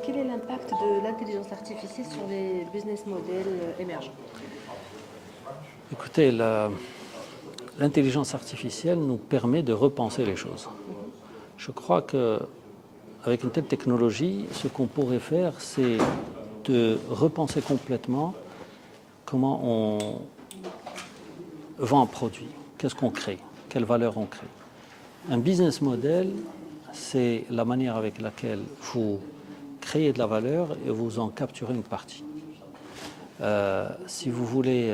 quel est l'impact de l'intelligence artificielle sur les business models émergents? Écoutez, l'intelligence artificielle nous permet de repenser les choses. Je crois qu'avec une telle technologie, ce qu'on pourrait faire, c'est de repenser complètement comment on vend un produit, qu'est-ce qu'on crée, quelle valeur on crée. Un business model, c'est la manière avec laquelle vous créez de la valeur et vous en capturez une partie. Si vous voulez,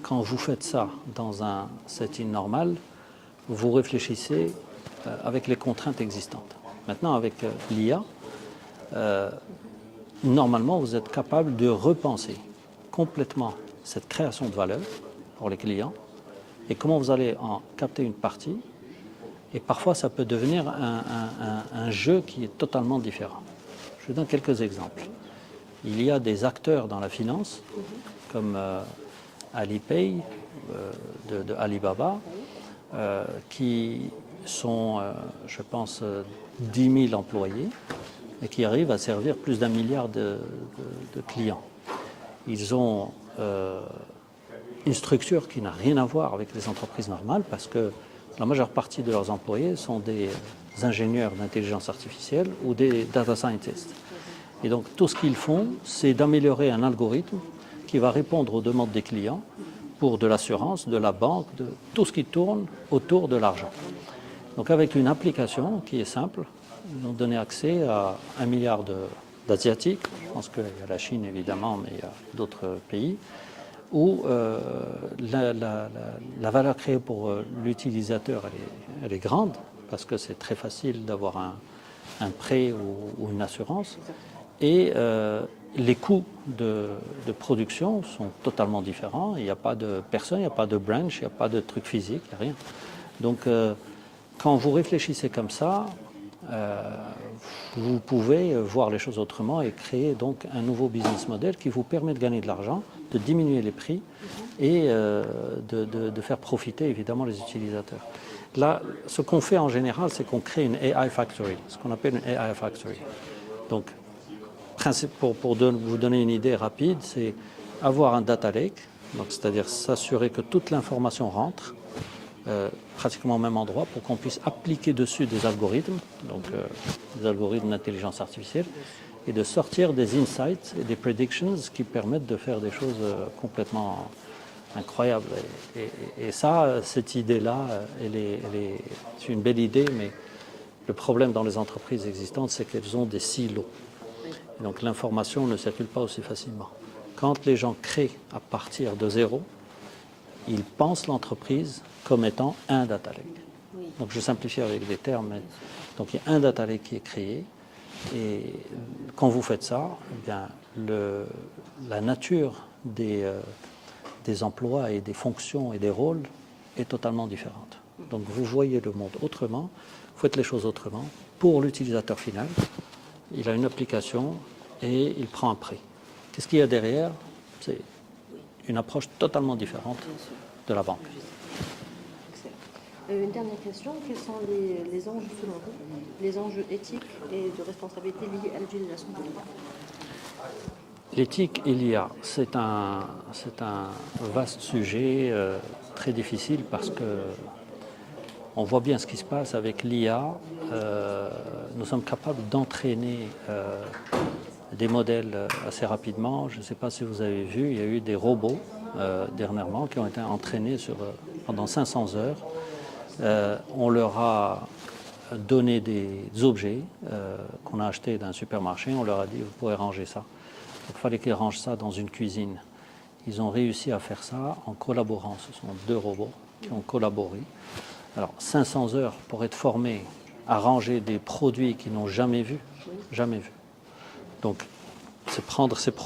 quand vous faites ça dans un setting normal, vous réfléchissez avec les contraintes existantes. Maintenant, avec l'IA, normalement, vous êtes capable de repenser complètement cette création de valeur pour les clients et comment vous allez en capter une partie. Et parfois, ça peut devenir un jeu qui est totalement différent. Je vous donne quelques exemples. Il y a des acteurs dans la finance, comme Alipay de Alibaba, qui sont, je pense, 10 000 employés et qui arrivent à servir plus d'1 milliard de clients. Ils ont une structure qui n'a rien à voir avec les entreprises normales parce que la majeure partie de leurs employés sont des ingénieurs d'intelligence artificielle ou des data scientists. Et donc tout ce qu'ils font, c'est d'améliorer un algorithme qui va répondre aux demandes des clients pour de l'assurance, de la banque, de tout ce qui tourne autour de l'argent. Donc avec une application qui est simple, ils ont donné accès à 1 milliard d'Asiatiques, je pense qu'il y a la Chine évidemment, mais il y a d'autres pays, où la valeur créée pour l'utilisateur, elle est grande, parce que c'est très facile d'avoir un prêt ou une assurance, et les coûts de production sont totalement différents. Il n'y a pas de personne, il n'y a pas de branch, il n'y a pas de truc physique, il n'y a rien. Donc quand vous réfléchissez comme ça, vous pouvez voir les choses autrement et créer donc un nouveau business model qui vous permet de gagner de l'argent, de diminuer les prix et de faire profiter évidemment les utilisateurs. Là, ce qu'on fait en général, c'est qu'on crée une AI Factory, ce qu'on appelle une AI Factory. Donc, pour vous donner une idée rapide, c'est avoir un data lake, c'est-à-dire s'assurer que toute l'information rentre pratiquement au même endroit pour qu'on puisse appliquer dessus des algorithmes, donc des algorithmes d'intelligence artificielle, et de sortir des insights et des predictions qui permettent de faire des choses complètement incroyables. Et ça, cette idée-là, c'est une belle idée, mais le problème dans les entreprises existantes, c'est qu'elles ont des silos. Et donc l'information ne circule pas aussi facilement. Quand les gens créent à partir de zéro, ils pensent l'entreprise comme étant un data lake. Oui. Donc je simplifie avec des termes. Mais, donc il y a un data lake qui est créé et quand vous faites ça, eh bien, la nature des emplois et des fonctions et des rôles est totalement différente. Donc vous voyez le monde autrement, vous faites les choses autrement. Pour l'utilisateur final, il a une application et il prend un prêt. Qu'est-ce qu'il y a derrière? C'est une approche totalement différente de la banque. Une dernière question, quels sont les enjeux selon vous, les enjeux éthiques et de responsabilité liés à l'utilisation de l'IA? L'éthique et l'IA, c'est un vaste sujet très difficile parce que on voit bien ce qui se passe avec l'IA. Nous sommes capables d'entraîner des modèles assez rapidement. Je ne sais pas si vous avez vu, il y a eu des robots dernièrement qui ont été entraînés pendant 500 heures. On leur a donné des objets qu'on a achetés d'un supermarché. On leur a dit, vous pourrez ranger ça. Donc, il fallait qu'ils rangent ça dans une cuisine. Ils ont réussi à faire ça en collaborant. Ce sont 2 robots qui ont collaboré. Alors, 500 heures pour être formés à ranger des produits qu'ils n'ont jamais vus. Jamais vus. Donc, c'est prendre ces produits